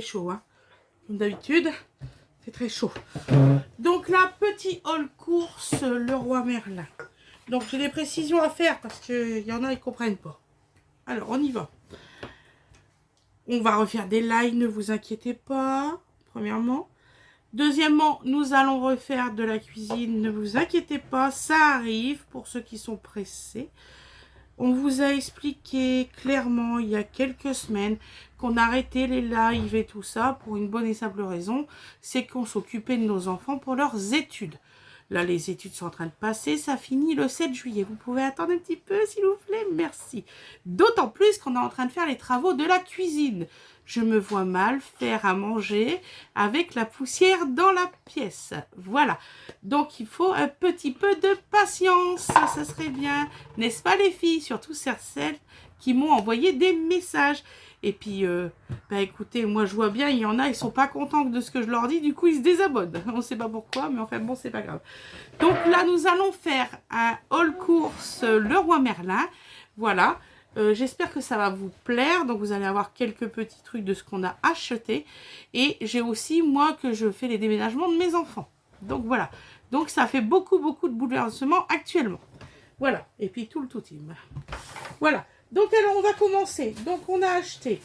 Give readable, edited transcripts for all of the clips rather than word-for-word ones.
chaud, hein. Comme d'habitude, c'est très chaud. Donc là, petit haul course Leroy Merlin. Donc j'ai des précisions à faire parce qu'il y en a, ils ne comprennent pas. Alors, on y va. On va refaire des lives, ne vous inquiétez pas, premièrement. Deuxièmement, nous allons refaire de la cuisine, ne vous inquiétez pas, ça arrive pour ceux qui sont pressés. On vous a expliqué clairement il y a quelques semaines qu'on arrêtait les lives et tout ça pour une bonne et simple raison, c'est qu'on s'occupait de nos enfants pour leurs études. Là, les études sont en train de passer, ça finit le 7 juillet. Vous pouvez attendre un petit peu, s'il vous plaît, merci. D'autant plus qu'on est en train de faire les travaux de la cuisine. Je me vois mal faire à manger avec la poussière dans la pièce. Voilà. Donc, il faut un petit peu de patience. Ça serait bien. N'est-ce pas, les filles? Surtout celles qui m'ont envoyé des messages. Et puis, bah écoutez, moi je vois bien, il y en a, ils sont pas contents de ce que je leur dis, du coup ils se désabonnent. On ne sait pas pourquoi, mais enfin bon, c'est pas grave. Donc là, nous allons faire un haul course Leroy Merlin. Voilà. J'espère que ça va vous plaire. Donc vous allez avoir quelques petits trucs de ce qu'on a acheté. Et j'ai aussi, moi, que je fais les déménagements de mes enfants. Donc voilà. Donc ça fait beaucoup de bouleversements actuellement. Voilà. Et puis tout le tout team. Voilà. Donc alors on va commencer. Donc on a acheté,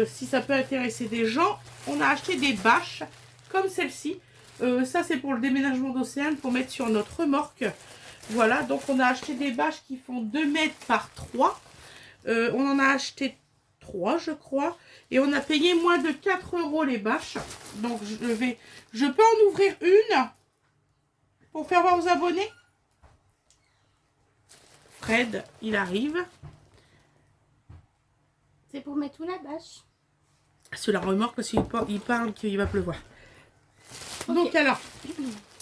si ça peut intéresser des gens, on a acheté des bâches comme celle-ci. Ça c'est pour le déménagement d'Océane, pour mettre sur notre remorque. Voilà, donc on a acheté des bâches qui font 2 mètres par 3. On en a acheté 3 je crois. Et on a payé moins de 4 € les bâches. Donc je peux en ouvrir une pour faire voir aux abonnés. Fred, il arrive. C'est pour mettre où la bâche? Sur la remorque parce qu'il parle qu'il va pleuvoir. Okay. Donc alors,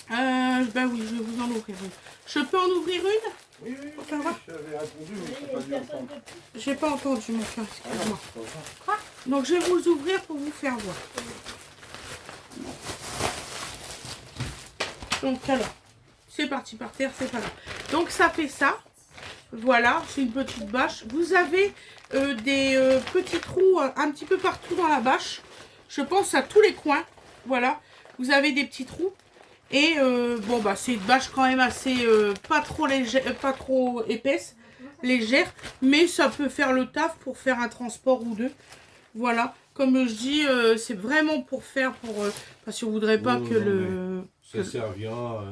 ben oui, je vais vous en ouvrir une. Je peux en ouvrir une? Oui, j'avais répondu, mais pas dû entendre. J'ai pas entendu mon cœur, excuse-moi. Quoi? Donc je vais vous ouvrir pour vous faire voir. Donc alors, c'est parti par terre, c'est pas grave. Donc ça fait ça. Voilà, c'est une petite bâche. Vous avez des petits trous un petit peu partout dans la bâche. Je pense à tous les coins. Voilà, vous avez des petits trous. Et bon, bah c'est une bâche quand même assez pas trop légère, pas trop épaisse, légère. Mais ça peut faire le taf pour faire un transport ou deux. Voilà, comme je dis, c'est vraiment pour faire, parce qu'on voudrait pas que le... Ça servira,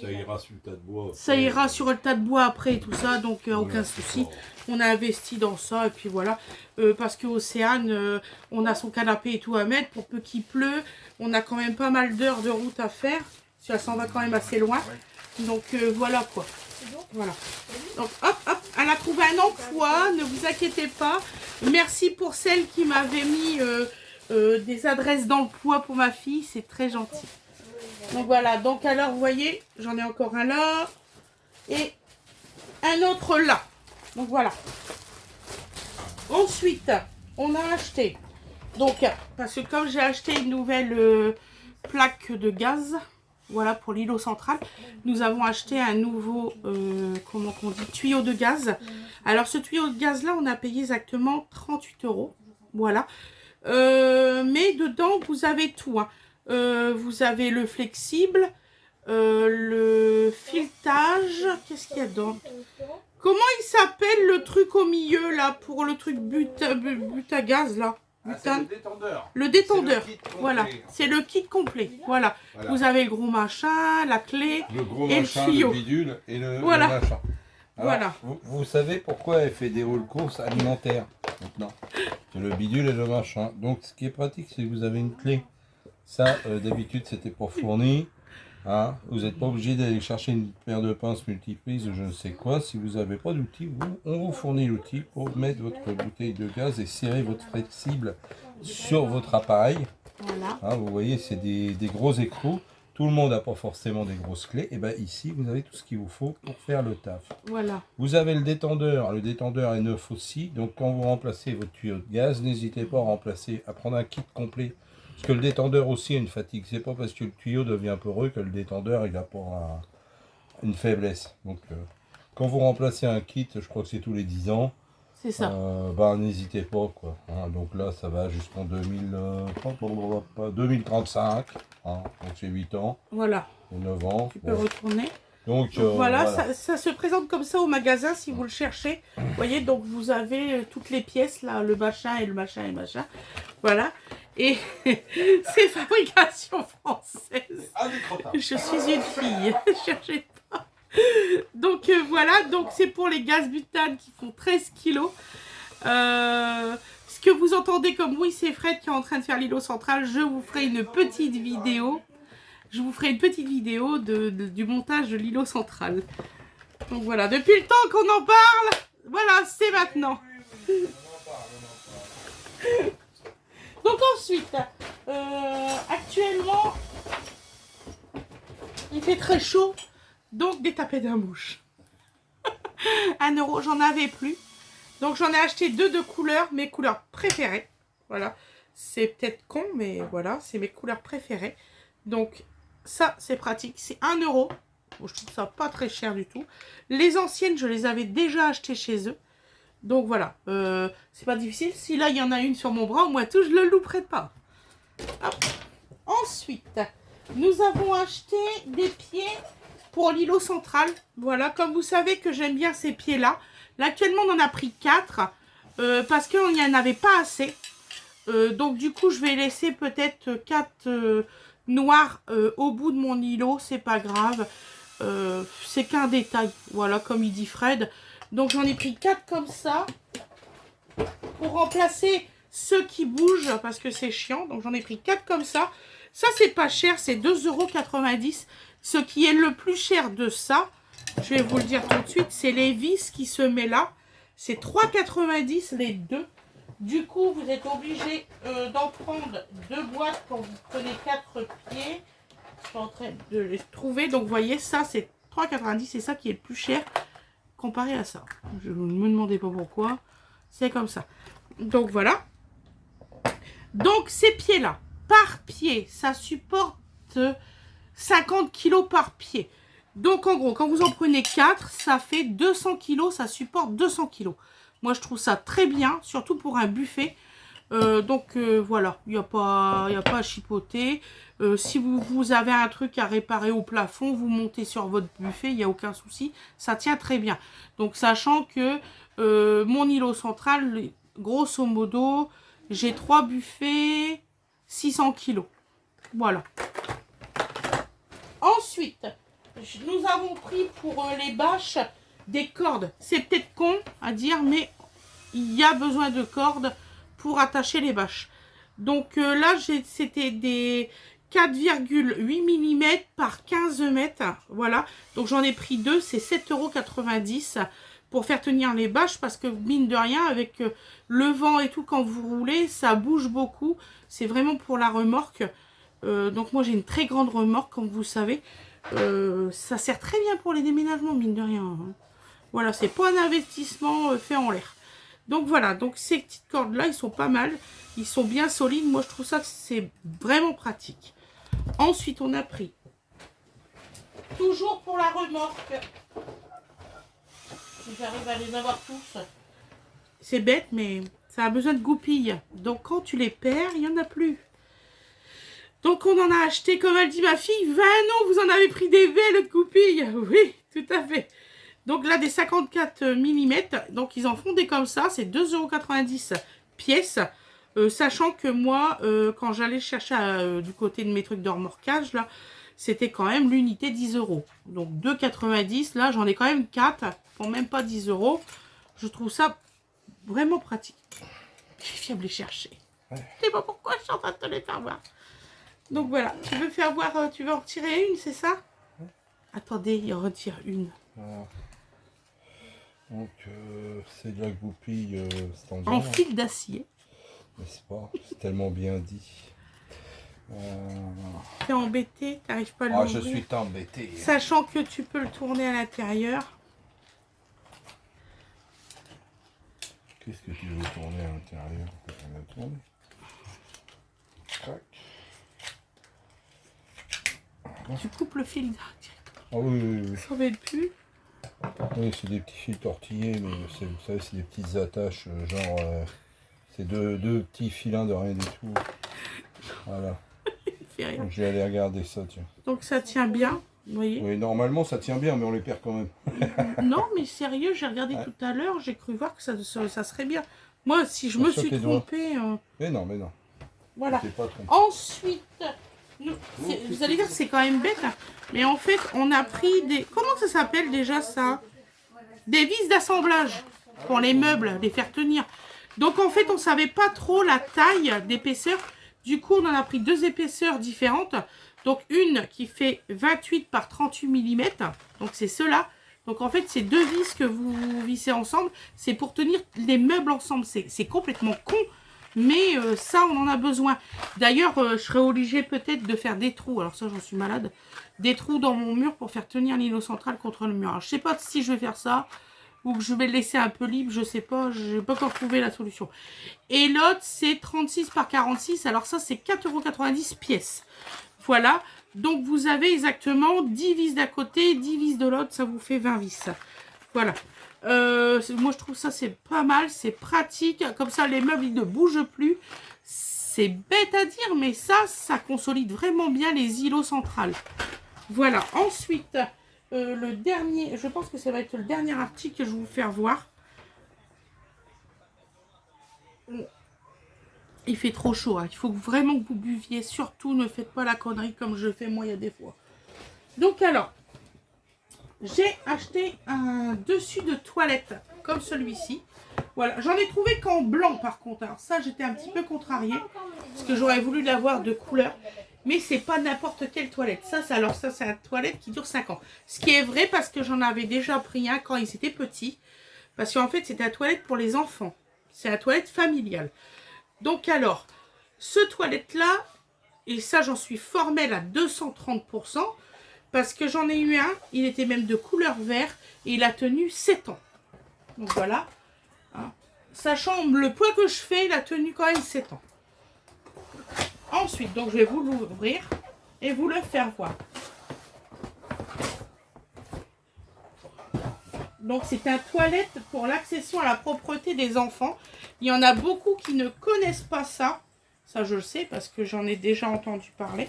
ça ira sur le tas de bois. Ça ira sur le tas de bois après et tout ça, donc aucun souci. On a investi dans ça et puis voilà. Parce que Océane, on a son canapé et tout à mettre pour peu qu'il pleut. On a quand même pas mal d'heures de route à faire. Ça s'en va quand même assez loin. Donc voilà quoi. Voilà. Donc hop, hop, elle a trouvé un emploi, ne vous inquiétez pas. Merci pour celle qui m'avait mis des adresses d'emploi pour ma fille, c'est très gentil. Donc voilà, donc alors vous voyez, j'en ai encore un là et un autre là. Donc voilà. Ensuite, on a acheté, donc parce que comme j'ai acheté une nouvelle plaque de gaz, voilà pour l'îlot central, nous avons acheté un nouveau, comment on dit, tuyau de gaz. Alors ce tuyau de gaz là, on a payé exactement 38 €. Voilà. Mais dedans, vous avez tout, hein. Vous avez le flexible, le filetage, qu'est-ce qu'il y a dedans? Comment il s'appelle le truc au milieu là, pour le truc but à gaz là? C'est le détendeur. Le détendeur, voilà, c'est le kit complet, voilà. Vous avez le gros machin, la clé, le gros et machin, le tuyau. le bidule et le Voilà. machin. Alors, Voilà. vous savez pourquoi elle fait des haul courses alimentaires maintenant? C'est le bidule et le machin. Donc ce qui est pratique, c'est que vous avez une clé. Ça, d'habitude, c'était pour fournir. Hein. Vous n'êtes pas obligé d'aller chercher une paire de pinces multiprises ou je ne sais quoi. Si vous n'avez pas d'outil, on vous fournit l'outil pour mettre votre bouteille de gaz et serrer votre flexible sur votre appareil. Voilà. Hein, vous voyez, c'est des gros écrous. Tout le monde n'a pas forcément des grosses clés. Et bien ici, vous avez tout ce qu'il vous faut pour faire le taf. Voilà. Vous avez le détendeur. Le détendeur est neuf aussi. Donc quand vous remplacez votre tuyau de gaz, n'hésitez pas à prendre un kit complet. Parce que le détendeur aussi a une fatigue. C'est pas parce que le tuyau devient poreux que le détendeur il a pas une faiblesse. Donc quand vous remplacez un kit, je crois que c'est tous les 10 ans, C'est ça. Bah n'hésitez pas quoi. Hein. Donc là ça va jusqu'en 2035. Hein. Donc c'est 8 ans. Voilà. Et 9 ans. Tu peux retourner. Donc, voilà, voilà. ça se présente comme ça au magasin si vous le cherchez. Vous voyez, donc vous avez toutes les pièces là, le machin et le machin et le machin. Voilà. Et c'est fabrication française. Je suis une fille. Cherchez pas. Donc voilà, donc c'est pour les gaz butane qui font 13 kilos. Ce que vous entendez comme oui, c'est Fred qui est en train de faire l'îlot central. Je vous ferai une petite vidéo. Je vous ferai une petite vidéo du montage de l'îlot central. Donc voilà, depuis le temps qu'on en parle, voilà, c'est maintenant. Donc ensuite, actuellement, il fait très chaud, donc des tapés d'un mouche. 1 euro, j'en avais plus. Donc j'en ai acheté 2 de couleurs, mes couleurs préférées. Voilà, c'est peut-être con, mais voilà, c'est mes couleurs préférées. Donc ça, c'est pratique, c'est 1 euro. Bon, je trouve ça pas très cher du tout. Les anciennes, je les avais déjà achetées chez eux. Donc voilà, c'est pas difficile. Si là, il y en a une sur mon bras, au moins tout, je le louperai pas. Hop. Ensuite, nous avons acheté des pieds pour l'îlot central. Voilà, comme vous savez que j'aime bien ces pieds-là. Là, actuellement, on en a pris 4 parce qu'il n'y en avait pas assez. Donc du coup, je vais laisser peut-être 4 noirs au bout de mon îlot. C'est pas grave. C'est qu'un détail. Voilà, comme il dit Fred. Donc j'en ai pris 4 comme ça. Pour remplacer ceux qui bougent. Parce que c'est chiant. Donc j'en ai pris 4 comme ça. Ça, c'est pas cher. C'est 2,90 €. Ce qui est le plus cher de ça, je vais vous le dire tout de suite, c'est les vis qui se met là. C'est 3,90 € les deux. Du coup, vous êtes obligé d'en prendre 2 boîtes quand vous prenez 4 pieds. Je suis en train de les trouver. Donc, vous voyez, ça, c'est 3,90 €. C'est ça qui est le plus cher comparé à ça. Je ne me demandez pas pourquoi. C'est comme ça. Donc, voilà. Donc, ces pieds-là, par pied, ça supporte 50 kg par pied. Donc, en gros, quand vous en prenez 4, ça fait 200 kg. Ça supporte 200 kg. Moi, je trouve ça très bien, surtout pour un buffet. Voilà, il n'y a pas à chipoter. Si vous avez un truc à réparer au plafond, vous montez sur votre buffet, il n'y a aucun souci. Ça tient très bien. Donc, sachant que mon îlot central, grosso modo, j'ai 3 buffets, 600 kg. Voilà. Ensuite, nous avons pris pour les bâches des cordes. C'est peut-être con à dire, mais il y a besoin de cordes pour attacher les bâches. Donc là, c'était des 4,8 mm par 15 mètres. Voilà. Donc j'en ai pris 2. C'est 7,90 € pour faire tenir les bâches. Parce que mine de rien, avec le vent et tout, quand vous roulez, ça bouge beaucoup. C'est vraiment pour la remorque. Donc moi, j'ai une très grande remorque, comme vous savez. Ça sert très bien pour les déménagements, mine de rien. Hein. Voilà, c'est pas un investissement fait en l'air. Donc voilà, donc ces petites cordes là, ils sont pas mal. Ils sont bien solides. Moi, je trouve ça que c'est vraiment pratique. Ensuite, on a pris, toujours pour la remorque, si j'arrive à les avoir tous. C'est bête, mais ça a besoin de goupilles. Donc quand tu les perds, il n'y en a plus. Donc on en a acheté, comme elle dit ma fille, 20 ans, vous en avez pris des belles goupilles. Oui, tout à fait. Donc là, des 54 mm. Donc ils en font des comme ça. C'est 2,90 € pièce. Sachant que moi, quand j'allais chercher du côté de mes trucs de remorquage, là, c'était quand même l'unité 10 €. Donc 2,90 €. Là, j'en ai quand même 4 pour même pas 10 €. Je trouve ça vraiment pratique. Je viens de les chercher. Je sais pas pourquoi je suis en train de te les faire voir. Donc voilà, tu veux faire voir, tu veux en retirer une, c'est ça? Attendez, il en retire une. Voilà. Donc c'est de la goupille standard. En fil d'acier. N'est-ce pas? C'est tellement bien dit. T'es embêté, t'arrives pas à Ah, l'ouvrir. je suis embêté. Sachant que tu peux le tourner à l'intérieur. Qu'est-ce que tu veux tourner à l'intérieur? On va tourner. Crac. Tu coupes le fil directement. Ah oui, oui, oui. Ça va être plus. Oui, c'est des petits fils tortillés, mais vous savez, c'est des petites attaches, genre, c'est deux petits filins de rien du tout. Voilà. Fait rire. Donc, je vais aller regarder ça, tiens. Donc ça tient bien, vous voyez. Oui, normalement, ça tient bien, mais on les perd quand même. Non, mais sérieux, j'ai regardé Ouais. tout à l'heure, j'ai cru voir que ça serait bien. Moi, si je me Attention suis tes doigts. trompée, Mais non, mais non. voilà. T'es pas trompé. Ensuite, vous allez dire que c'est quand même bête, hein, mais en fait, on a pris des... Comment ça s'appelle déjà ça? Des vis d'assemblage pour les meubles, les faire tenir. Donc en fait, on savait pas trop la taille d'épaisseur. Du coup, on en a pris deux épaisseurs différentes. Donc une qui fait 28 par 38 mm. Donc c'est cela. Donc en fait, c'est deux vis que vous vissez ensemble. C'est pour tenir les meubles ensemble. C'est complètement con. Mais ça, on en a besoin. D'ailleurs, je serais obligée peut-être de faire des trous. Alors ça, j'en suis malade. Des trous dans mon mur pour faire tenir l'îlot central contre le mur. Alors, je sais pas si je vais faire ça ou que je vais le laisser un peu libre. Je sais pas. Je n'ai pas encore trouvé la solution. Et l'autre, c'est 36 par 46. Alors ça, c'est 4,90 € pièce. Voilà. Donc, vous avez exactement 10 vis d'un côté, 10 vis de l'autre. Ça vous fait 20 vis. Voilà. Moi je trouve ça c'est pas mal, c'est pratique, comme ça les meubles ils ne bougent plus. C'est bête à dire, mais ça consolide vraiment bien les îlots centrales. Voilà. Ensuite, le dernier, je pense que ça va être le dernier article que je vais vous faire voir. Il fait trop chaud, hein. Il faut vraiment que vous buviez. Surtout ne faites pas la connerie comme je fais moi il y a des fois. Donc alors, j'ai acheté un dessus de toilette comme celui-ci. Voilà, j'en ai trouvé qu'en blanc par contre. Alors ça, j'étais un petit peu contrariée parce que j'aurais voulu l'avoir de couleur. Mais c'est pas n'importe quelle toilette. Ça, c'est une toilette qui dure 5 ans. Ce qui est vrai parce que j'en avais déjà pris un quand ils étaient petits. Parce qu'en fait, c'était la toilette pour les enfants. C'est la toilette familiale. Donc alors, ce toilette-là, et ça, j'en suis formelle à 230%. Parce que j'en ai eu un, il était même de couleur vert et il a tenu 7 ans. Donc voilà. Hein. Sachant le poids que je fais, il a tenu quand même 7 ans. Ensuite, donc je vais vous l'ouvrir et vous le faire voir. Donc c'est un toilette pour l'accession à la propreté des enfants. Il y en a beaucoup qui ne connaissent pas ça. Ça je le sais parce que j'en ai déjà entendu parler.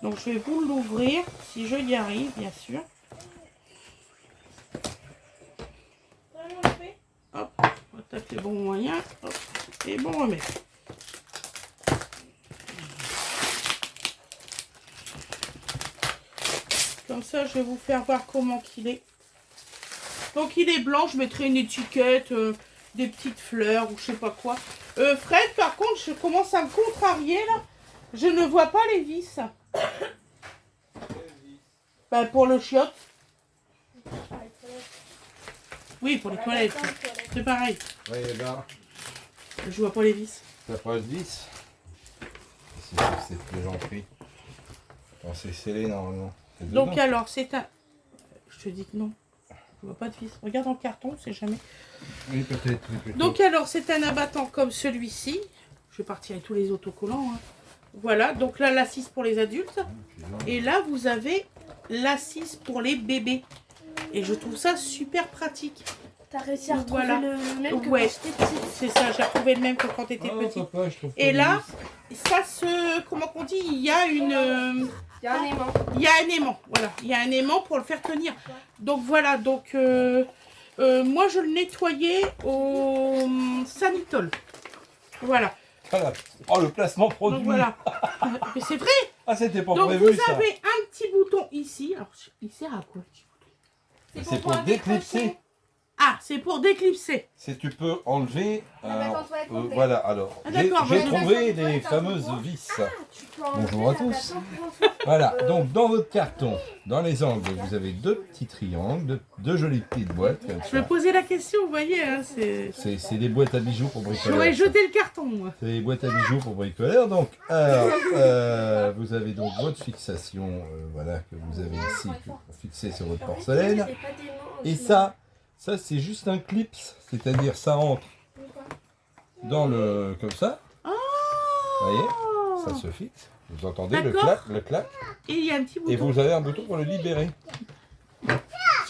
Donc je vais vous l'ouvrir, si je y arrive, bien sûr. Hop, on attaque les bons moyens. Hop, et bon remède. Comme ça, je vais vous faire voir comment qu'il est. Donc il est blanc, je mettrai une étiquette, des petites fleurs ou je sais pas quoi. Fred, par contre, je commence à me contrarier là. Je ne vois pas les vis. Bah, pour le chiotte. Oui, pour les toilettes. C'est pareil. Oui, et ben, Je vois pas les vis. t'as pas de vis. C'est plaisanterie. Attends, c'est scellé normalement. Donc alors, c'est un... Je te dis que non. Je vois pas de vis. Regarde dans le carton, on sait jamais. Oui, peut-être. Donc alors, c'est un abattant comme celui-ci. Je vais partir avec tous les autocollants. Hein. Voilà, donc là, l'assise pour les adultes. Et là, vous avez l'assise pour les bébés. Et je trouve ça super pratique. T'as réussi à retrouver Voilà. le même que Ouais. quand j'étais petite. C'est ça, j'ai retrouvé le même que quand tu étais petit. Papa, je trouve Et pas là, de vis. ça se... Comment on dit? Il y a une... Il y a un aimant. Il y a un aimant, voilà. Il y a un aimant pour le faire tenir. Donc voilà, donc moi je le nettoyais au Sanitol. Voilà. Voilà. Oh, le placement produit. Donc voilà. Mais c'est vrai. Ah, c'était pas Donc prévu vous ça. avez un petit bouton ici. Alors il sert à quoi? C'est pour déclipser. Ah, c'est pour déclipser. Si tu peux enlever. mettre en toilette complète. Voilà, alors. Ah, d'accord, J'ai je- trouvé les fameuses vis. Tu peux enlever Bonjour à la tous. bâton pour enfants. Voilà, donc dans votre carton, dans les angles, vous avez deux petits triangles, deux jolies petites boîtes comme Je me ça. posais la question, vous voyez. Hein, C'est des boîtes à bijoux pour J'aurais bricoleurs. ça. jeté le carton, moi. C'est des boîtes à bijoux pour bricoleurs. Donc, alors, vous avez donc votre fixation, voilà, que vous avez ici pour fixer sur votre porcelaine. Il y a pas d'aimant Et aussi. ça c'est juste un clip, c'est-à-dire ça rentre dans le comme ça. Oh, Vous voyez, ça se fixe. Vous entendez le D'accord. clac, Et il y a un petit bouton. et vous avez un bouton pour le libérer.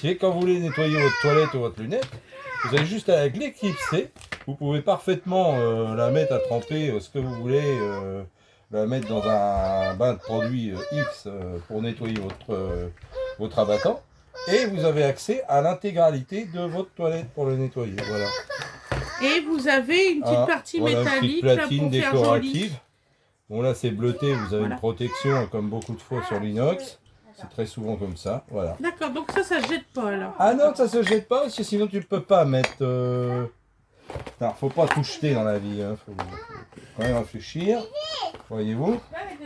c'est quand vous voulez nettoyer votre toilette ou votre lunette, vous avez juste à la clé clipser. Vous pouvez parfaitement la mettre à tremper ce que vous voulez, la mettre dans un bain de produit X pour nettoyer votre abattant. Et vous avez accès à l'intégralité de votre toilette pour le nettoyer. Voilà. Et vous avez une petite partie voilà, métallique une petite là, platine pour faire décorative. joli. Bon là c'est bleuté, vous avez Voilà. une protection comme beaucoup de fois sur l'inox. C'est très souvent comme ça, voilà. D'accord, donc ça jette pas alors. Ah non, ça se jette pas parce que sinon tu peux pas mettre... Non, faut pas tout jeter dans la vie, hein. Faut quand même réfléchir, voyez-vous.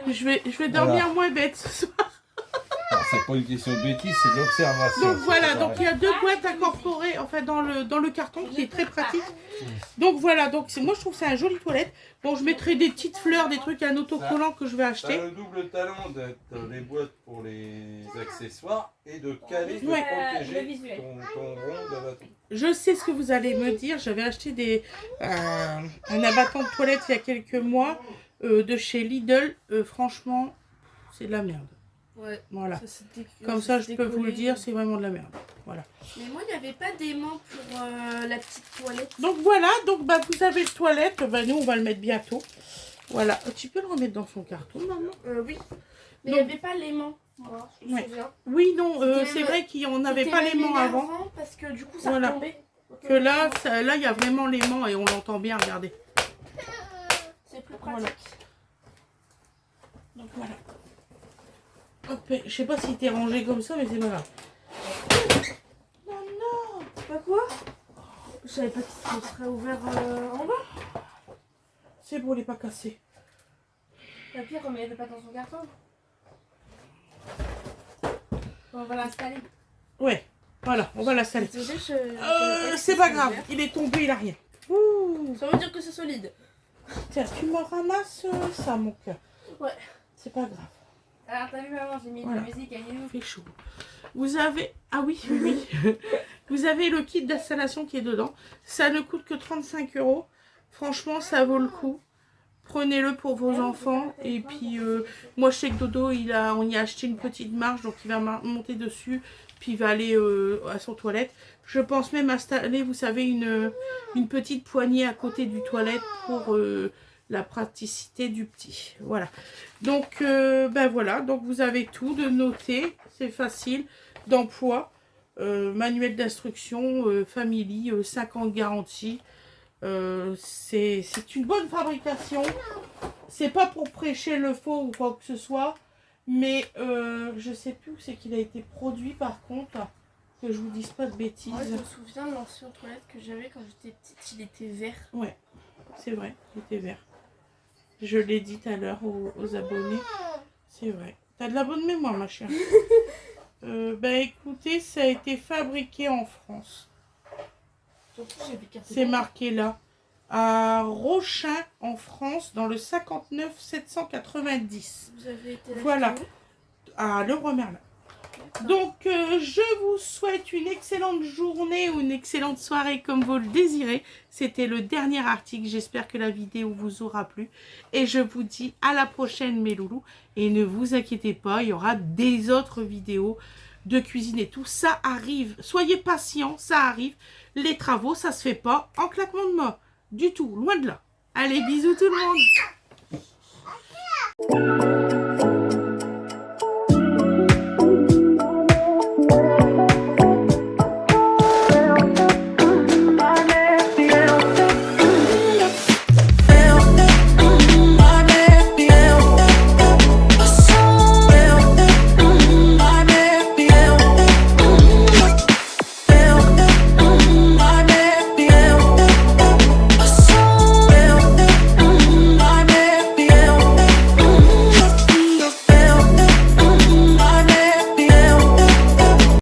Je vais dormir moins bête ce soir. Alors, c'est pas une question de bêtise, c'est de l'observation. Donc voilà, c'est donc il y a 2 boîtes incorporées enfin, dans le carton qui est très pratique. Donc voilà, donc moi je trouve que c'est un joli toilette. Bon, je mettrai des petites fleurs, des trucs, un autocollant que je vais T'as acheter. le double talent d'être les boîtes pour les accessoires et de caler, de Ouais. Le protéger visuel. ton rond d'abattement. Je sais ce que vous allez me dire. J'avais acheté un abattant de toilette il y a quelques mois de chez Lidl. Franchement, c'est de la merde. Ouais. Voilà. Ça, c'était- Comme ça, je c'était peux vous le collé. dire, c'est vraiment de la merde. Voilà. Mais moi, il n'y avait pas d'aimant pour la petite toilette. Donc voilà, donc bah, vous avez le toilette. Bah, nous, on va le mettre bientôt. Voilà. Tu peux le remettre dans son carton, maman? Oui. Mais il Donc- n'y avait pas l'aimant, moi, je me Ouais. souviens. Oui, non, C'était c'est le- vrai qu'on n'avait C'était pas même l'aimant avant. énervant parce que du coup, ça Voilà. retombait. Que là, là, il y a vraiment l'aimant et on l'entend bien, regardez. C'est plus pratique. Voilà. Donc voilà. Hop, je sais pas si t'es rangé comme ça, mais c'est pas grave. Non, non. Pas quoi? Je savais pas qu'il serait ouvert en bas. C'est bon, il est pas cassé. La pire, remets-le pas dans son carton. On va l'installer. Ouais, voilà, on va l'installer. Désolée, C'est pas grave, il est tombé, il a rien. Ouh. Ça veut dire que c'est solide. Tiens, tu me ramasses ça, mon cœur. Ouais. C'est pas grave. Alors, t'as vu, maman, j'ai mis Voilà. de la musique à You. Il fait chaud. Vous avez... Ah oui, oui, oui. Vous avez le kit d'installation qui est dedans. Ça ne coûte que 35 €. Franchement, ça vaut le coup. Prenez-le pour vos enfants. Et puis, moi, je sais que Dodo, on y a acheté une petite marche. Donc, il va monter dessus. Puis, il va aller à son toilette. Je pense même installer, vous savez, une petite poignée à côté du toilette pour la praticité du petit. Voilà. Donc, ben voilà. Donc, vous avez tout de noter. C'est facile. D'emploi. Manuel d'instruction. Family. 5 ans de garantie. C'est une bonne fabrication. C'est pas pour prêcher le faux ou quoi que ce soit. Mais je sais plus où c'est qu'il a été produit par contre. Que je vous dise pas de bêtises. Moi, je me souviens de l'ancien toilette que j'avais quand j'étais petite, il était vert. Ouais, c'est vrai, il était vert. Je l'ai dit tout à l'heure aux abonnés. C'est vrai. T'as de la bonne mémoire, ma chère. Ben écoutez, ça a été fabriqué en France. C'est marqué là. À Rochin, en France, dans le 59 790. Vous avez été là. Voilà. À Leroy Merlin. Donc, je vous souhaite une excellente journée ou une excellente soirée comme vous le désirez. C'était le dernier article. J'espère que la vidéo vous aura plu. Et je vous dis à la prochaine, mes loulous. Et ne vous inquiétez pas, il y aura des autres vidéos de cuisine et tout. Ça arrive. Soyez patients, ça arrive. Les travaux, ça se fait pas en claquement de main. Du tout, loin de là. Allez, bisous tout le monde.